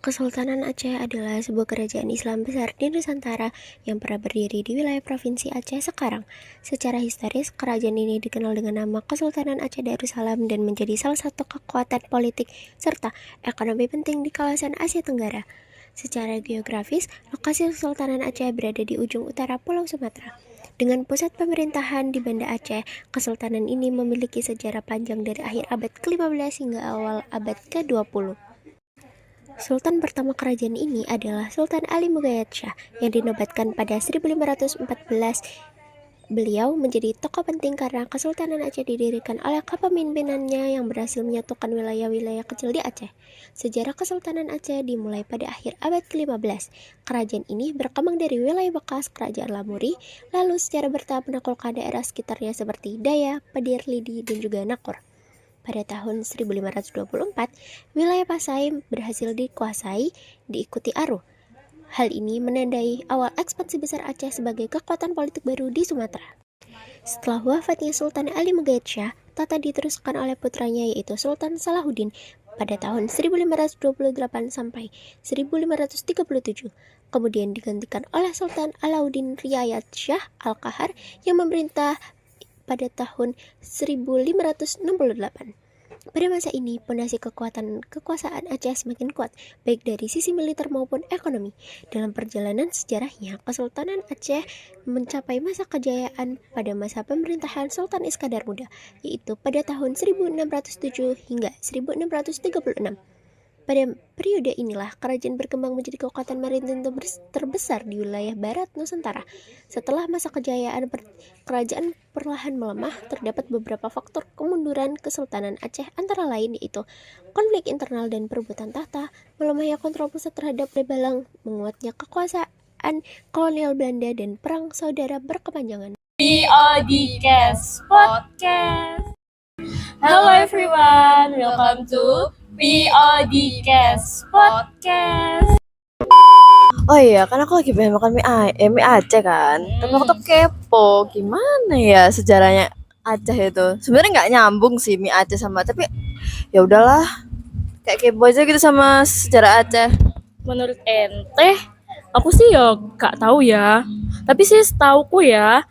Kesultanan Aceh adalah sebuah kerajaan Islam besar di Nusantara yang pernah berdiri di wilayah Provinsi Aceh sekarang. Secara historis, kerajaan ini dikenal dengan nama Kesultanan Aceh Darussalam dan menjadi salah satu kekuatan politik serta ekonomi penting di kawasan Asia Tenggara. Secara geografis, lokasi Kesultanan Aceh berada di ujung utara Pulau Sumatera. Dengan pusat pemerintahan di Banda Aceh, Kesultanan ini memiliki sejarah panjang dari akhir abad ke-15 hingga awal abad ke-20. Sultan pertama kerajaan ini adalah Sultan Ali Mughayat Shah yang dinobatkan pada 1514. Beliau menjadi tokoh penting karena Kesultanan Aceh didirikan oleh kepemimpinannya yang berhasil menyatukan wilayah-wilayah kecil di Aceh. Sejarah Kesultanan Aceh dimulai pada akhir abad ke-15. Kerajaan ini berkembang dari wilayah bekas Kerajaan Lamuri, lalu secara bertahap menaklukkan daerah sekitarnya seperti Daya, Pedir, Lidi, dan juga Nakor. Pada tahun 1524, wilayah Pasai berhasil dikuasai, diikuti Aru. Hal ini menandai awal ekspansi besar Aceh sebagai kekuatan politik baru di Sumatera. Setelah wafatnya Sultan Ali Mughayat Shah, tata diteruskan oleh putranya yaitu Sultan Salahuddin pada tahun 1528 sampai 1537. Kemudian digantikan oleh Sultan Alauddin Riayat Shah Al-Qahar yang memerintah pada tahun 1568. Pada masa ini, pondasi kekuasaan Aceh semakin kuat, baik dari sisi militer maupun ekonomi. Dalam perjalanan sejarahnya, Kesultanan Aceh mencapai masa kejayaan pada masa pemerintahan Sultan Iskandar Muda, yaitu pada tahun 1607 hingga 1636. Pada periode inilah kerajaan berkembang menjadi kekuatan maritim terbesar di wilayah barat Nusantara. Setelah masa kejayaan kerajaan perlahan melemah, terdapat beberapa faktor kemunduran Kesultanan Aceh antara lain yaitu konflik internal dan perebutan tahta, melemahnya kontrol pusat terhadap Lebalang, menguatnya kekuasaan kolonial Belanda, dan perang saudara berkepanjangan. PODcast Podcast. Hello everyone, welcome to PODcast Podcast. Oh iya, kan aku lagi pengen makan mie Aceh kan. Tapi aku tuh kepo, gimana ya sejarahnya Aceh itu. Sebenarnya nggak nyambung sih mie Aceh sama, tapi ya udahlah. Kayak kepo aja gitu sama sejarah Aceh. Menurut ente, aku sih ya gak tahu ya. Tapi sih setauku ya,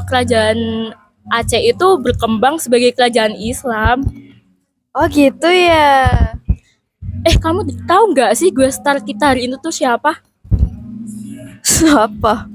kerajaan Aceh itu berkembang sebagai kerajaan Islam. Oh gitu ya. Kamu tahu nggak sih gue star kita hari ini tuh siapa? Siapa?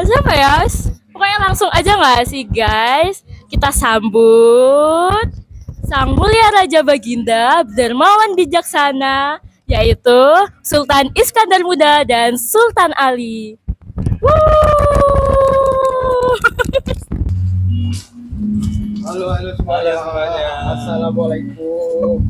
Siapa ya? Pokoknya langsung aja nggak sih guys? Kita sambut Sang Mulia Raja Baginda Dermawan Bijaksana, yaitu Sultan Iskandar Muda dan Sultan Ali. Woo! Halo semuanya. Assalamualaikum.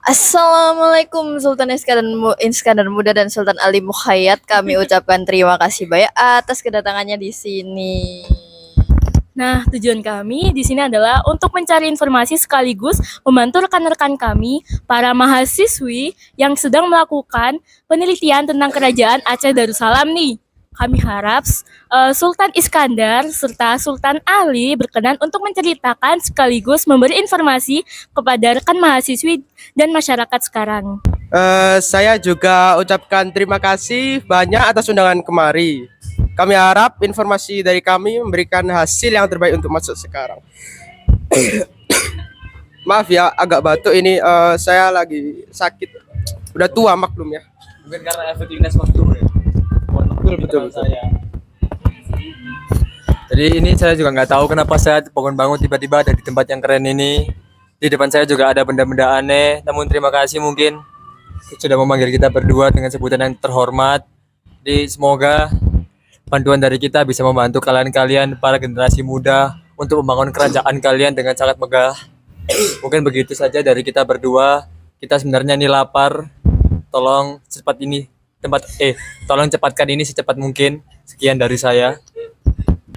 Assalamualaikum Sultan Iskandar Muda dan Sultan Ali Mughayat. Kami ucapkan terima kasih banyak atas kedatangannya di sini. Nah, tujuan kami di sini adalah untuk mencari informasi sekaligus membantu rekan-rekan kami, para mahasiswi yang sedang melakukan penelitian tentang kerajaan Aceh Darussalam nih. Kami harap Sultan Iskandar serta Sultan Ali berkenan untuk menceritakan sekaligus memberi informasi kepada rekan mahasiswi dan masyarakat sekarang. Saya juga ucapkan terima kasih banyak atas undangan kemari. Kami harap informasi dari kami memberikan hasil yang terbaik untuk masuk sekarang. Maaf ya, agak batuk ini. Saya lagi sakit. Udah tua maklum ya. Mungkin karena efektivitas waktu ya. Betul. Jadi ini saya juga nggak tahu kenapa saya bangun-bangun tiba-tiba ada di tempat yang keren ini. Di depan saya juga ada benda-benda aneh. Namun terima kasih mungkin sudah memanggil kita berdua dengan sebutan yang terhormat. Jadi semoga bantuan dari kita bisa membantu kalian para generasi muda untuk membangun kerajaan kalian dengan sangat megah. Mungkin begitu saja dari kita berdua. Kita sebenarnya ini lapar. Tolong cepatkan ini secepat mungkin. Sekian dari saya.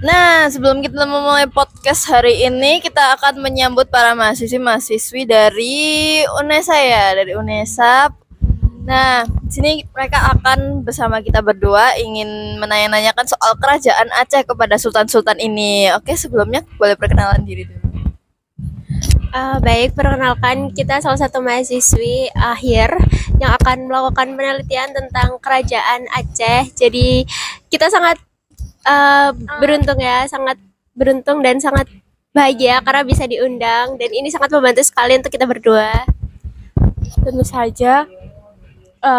Nah, sebelum kita memulai podcast hari ini, kita akan menyambut para mahasiswi dari UNESA ya, dari UNESA. Nah, sini mereka akan bersama kita berdua ingin menanya-nanyakan soal kerajaan Aceh kepada sultan-sultan ini. Oke, sebelumnya boleh perkenalan diri dulu. Baik, perkenalkan kita salah satu mahasiswi akhir yang akan melakukan penelitian tentang kerajaan Aceh. Jadi kita sangat beruntung ya, sangat beruntung dan sangat bahagia karena bisa diundang dan ini sangat membantu sekali untuk kita berdua. Tentu saja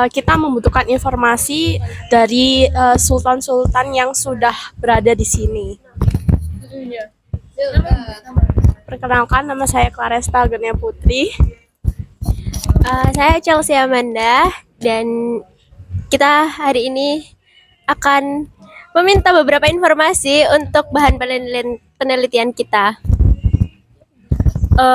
kita membutuhkan informasi dari sultan-sultan yang sudah berada di sini. Perkenalkan, nama saya Claresta Genia Putri. Saya Chelsea Amanda dan kita hari ini akan meminta beberapa informasi untuk bahan penelitian kita.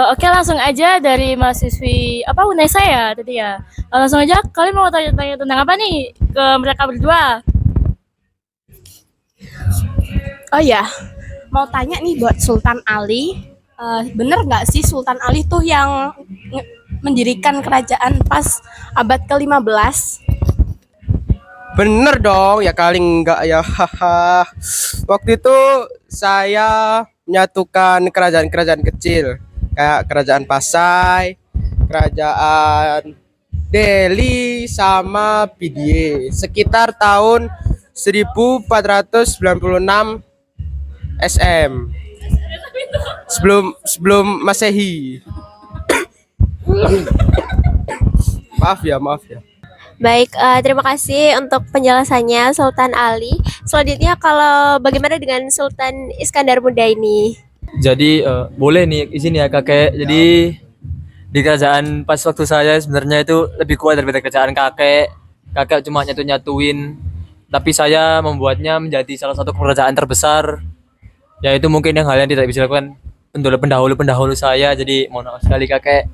Oke, langsung aja dari mahasiswi apa UNESA ya tadi ya. Langsung aja, kalian mau tanya-tanya tentang apa nih ke mereka berdua? Oh ya, mau tanya nih buat Sultan Ali. Bener nggak sih Sultan Ali tuh yang mendirikan kerajaan pas abad ke-15? Bener dong, ya kali enggak ya. Haha. Waktu itu saya menyatukan kerajaan-kerajaan kecil kayak kerajaan Pasai, kerajaan Delhi sama Pidie sekitar tahun 1496 SM sebelum Masehi. Maaf ya. Baik, terima kasih untuk penjelasannya Sultan Ali. Selanjutnya kalau bagaimana dengan Sultan Iskandar Muda ini? Jadi boleh nih izin ya kakek. Jadi di kerajaan pas waktu saya sebenarnya itu lebih kuat daripada kerajaan kakek. Kakek cuma nyatuin, tapi saya membuatnya menjadi salah satu kerajaan terbesar. Ya itu mungkin yang hal yang tidak bisa dilakukan pendahulu saya. Jadi mohon maaf sekali kakek.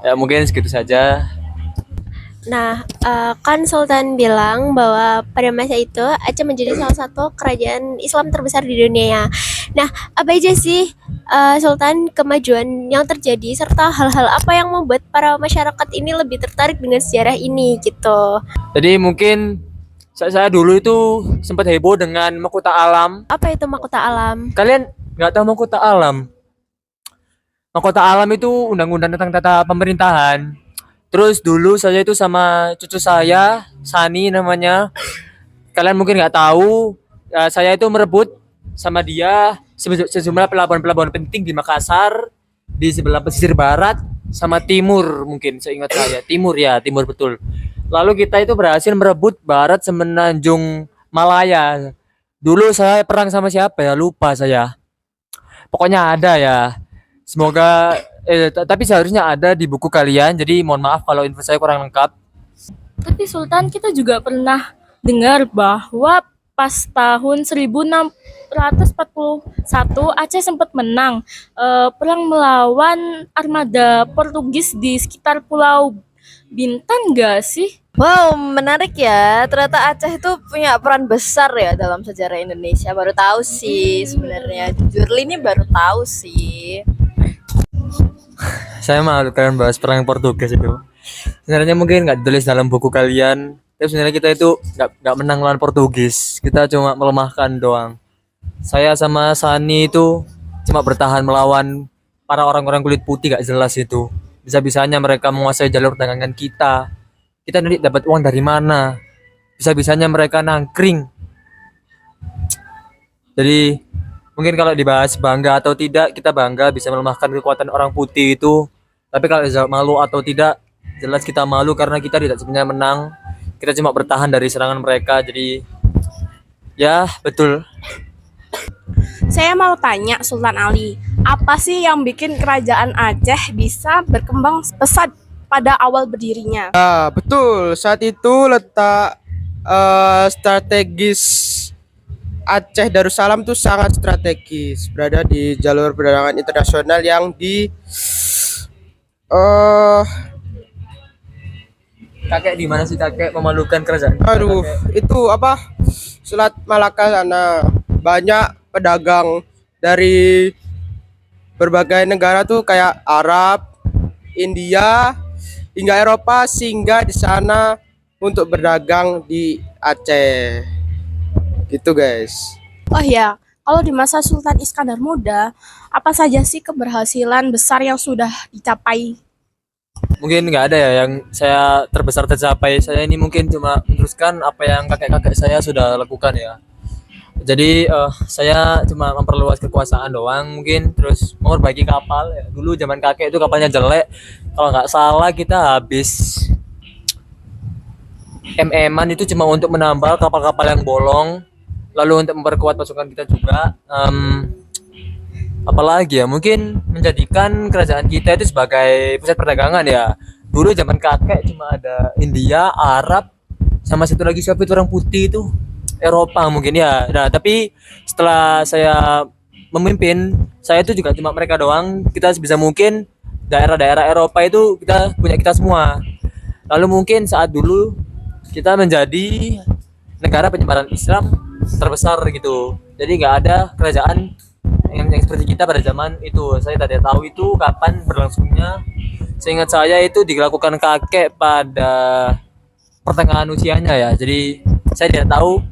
Ya mungkin segitu saja. Nah, kan Sultan bilang bahwa pada masa itu Aceh menjadi salah satu kerajaan Islam terbesar di dunia. Nah, apa aja sih Sultan kemajuan yang terjadi serta hal-hal apa yang membuat para masyarakat ini lebih tertarik dengan sejarah ini gitu? Jadi mungkin saya dulu itu sempat heboh dengan mahkota alam. Apa itu mahkota alam? Kalian nggak tahu mahkota alam? Mahkota alam itu undang-undang tentang tata pemerintahan. Terus dulu saya itu sama cucu saya, Sani namanya. Kalian mungkin nggak tahu, saya itu merebut sama dia sejumlah pelabuhan-pelabuhan penting di Makassar, di sebelah pesisir barat, sama timur mungkin, seingat saya. Timur ya, timur betul. Lalu kita itu berhasil merebut barat semenanjung Malaya. Dulu saya perang sama siapa ya, lupa saya. Pokoknya ada ya. Semoga tapi seharusnya ada di buku kalian. Jadi mohon maaf kalau info saya kurang lengkap. Tapi Sultan, kita juga pernah dengar bahwa pas tahun 1641 Aceh sempat menang perang melawan armada Portugis di sekitar Pulau Bintan gak sih? Wow, menarik ya. Ternyata Aceh itu punya peran besar ya dalam sejarah Indonesia. Baru tahu sih sebenarnya. Jujur ini baru tahu sih. Saya malu kalian bahas perang Portugis itu. Sebenarnya mungkin nggak ditulis dalam buku kalian. Tapi sebenarnya kita itu nggak menang lawan Portugis. Kita cuma melemahkan doang. Saya sama Sani itu cuma bertahan melawan para orang-orang kulit putih gak jelas itu. Bisa-bisanya mereka menguasai jalur dagangan kita. Kita nanti dapat uang dari mana? Bisa-bisanya mereka nangkring. Jadi mungkin kalau dibahas bangga atau tidak, kita bangga bisa melemahkan kekuatan orang putih itu. Tapi kalau malu atau tidak, jelas kita malu karena kita tidak sebenarnya menang. Kita cuma bertahan dari serangan mereka. Jadi ya betul. Saya mau tanya Sultan Ali, apa sih yang bikin kerajaan Aceh bisa berkembang pesat pada awal berdirinya? Betul, saat itu letak strategis Aceh Darussalam tuh sangat strategis, berada di jalur perdagangan internasional yang Kakek di mana sih kakek, memalukan kerajaan? itu apa? Selat Malaka sana banyak pedagang dari berbagai negara tuh kayak Arab, India, hingga Eropa singgah di sana untuk berdagang di Aceh. Gitu guys. Oh ya, kalau di masa Sultan Iskandar Muda, apa saja sih keberhasilan besar yang sudah dicapai? Mungkin nggak ada ya yang saya terbesar tercapai. Saya ini mungkin cuma meneruskan apa yang kakek-kakek saya sudah lakukan ya. Jadi saya cuma memperluas kekuasaan doang mungkin, terus memperbaiki kapal ya. Dulu zaman kakek itu kapalnya jelek. Kalau nggak salah kita habis MM-an itu cuma untuk menambal kapal-kapal yang bolong, lalu untuk memperkuat pasukan kita juga. Apalagi ya, mungkin menjadikan kerajaan kita itu sebagai pusat perdagangan ya. Dulu zaman kakek cuma ada India, Arab, sama satu lagi siapa itu orang putih itu, Eropa mungkin ya. Nah, tapi setelah saya memimpin, saya itu juga cuma mereka doang. Kita sebisa mungkin daerah-daerah Eropa itu kita punya kita semua. Lalu mungkin saat dulu kita menjadi negara penyebaran Islam terbesar gitu. Jadi nggak ada kerajaan yang seperti kita pada zaman itu. Saya tidak tahu itu kapan berlangsungnya. Seingat saya itu dilakukan kakek pada pertengahan usianya ya. Jadi saya tidak tahu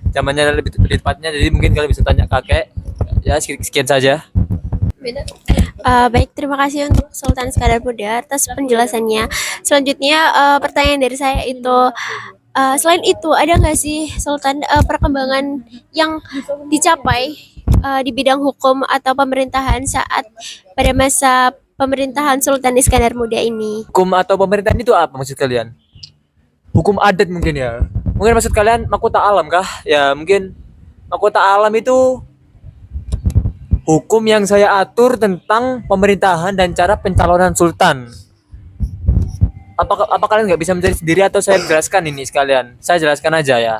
zamannya lebih tepatnya. Jadi mungkin kalian bisa tanya kakek. Ya sekian saja. Baik, terima kasih untuk Sultan Iskandar Muda atas penjelasannya. Selanjutnya, pertanyaan dari saya itu, selain itu ada nggak sih Sultan perkembangan yang dicapai di bidang hukum atau pemerintahan saat pada masa pemerintahan Sultan Iskandar Muda ini? Hukum atau pemerintahan itu apa maksud kalian? Hukum adat mungkin ya. Mungkin maksud kalian mahkota alam kah? Ya mungkin mahkota alam itu hukum yang saya atur tentang pemerintahan dan cara pencalonan sultan. Apa kalian nggak bisa mencari sendiri atau saya jelaskan ini sekalian? Saya jelaskan aja ya.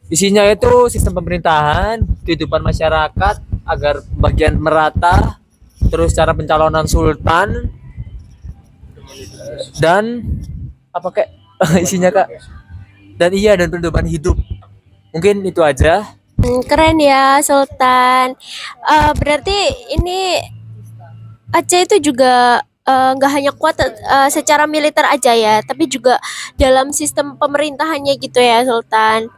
Isinya itu sistem pemerintahan, kehidupan masyarakat agar bagian merata, terus cara pencalonan sultan, dan apa kayak isinya kak? Dan pedoman hidup. Mungkin itu aja. Keren ya Sultan. Berarti ini Aceh itu juga nggak hanya kuat secara militer aja ya, tapi juga dalam sistem pemerintahannya gitu ya Sultan.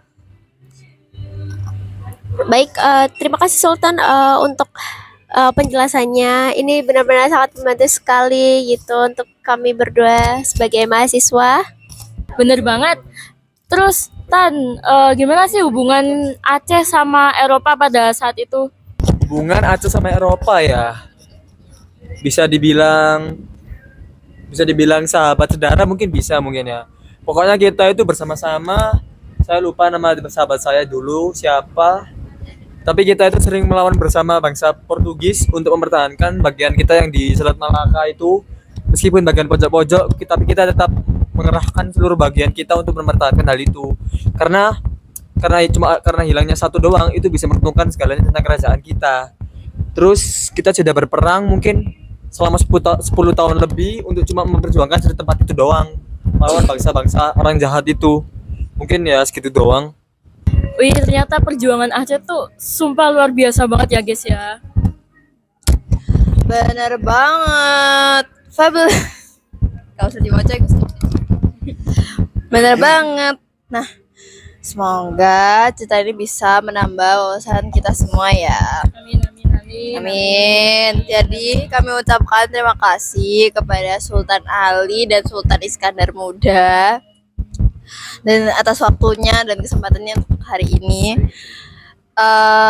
Baik, terima kasih Sultan untuk penjelasannya. Ini benar-benar sangat membantu sekali gitu untuk kami berdua sebagai mahasiswa. Bener banget. Terus Tan, gimana sih hubungan Aceh sama Eropa pada saat itu? Hubungan Aceh sama Eropa ya. Bisa dibilang sahabat saudara mungkin ya. Pokoknya kita itu bersama-sama. Saya lupa nama sahabat saya dulu siapa. Tapi kita itu sering melawan bersama bangsa Portugis untuk mempertahankan bagian kita yang di Selat Malaka itu. Meskipun bagian pojok-pojok, tapi kita tetap mengerahkan seluruh bagian kita untuk mempertahankan hal itu. Karena hilangnya satu doang itu bisa menentukan segalanya tentang kerajaan kita. Terus kita sudah berperang mungkin selama 10 tahun lebih untuk cuma memperjuangkan satu tempat itu doang, melawan bangsa-bangsa orang jahat itu. Mungkin ya segitu doang. Wih, ternyata perjuangan Aceh tuh sumpah luar biasa banget ya guys ya. Bener banget. Fabulous. Gak usah dibaca Gus. Bener banget. Nah, semoga cerita ini bisa menambah wawasan kita semua ya. Amin, amin, amin. Amin. Jadi kami ucapkan terima kasih kepada Sultan Ali dan Sultan Iskandar Muda dan atas waktunya dan kesempatannya untuk hari ini.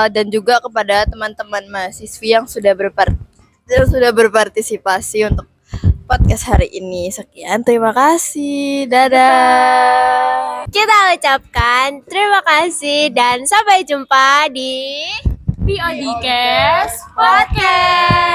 Dan juga kepada teman-teman mahasiswi yang sudah berpartisipasi untuk podcast hari ini. Sekian, terima kasih. Dadah. Kita ucapkan terima kasih dan sampai jumpa di PODcast Podcast.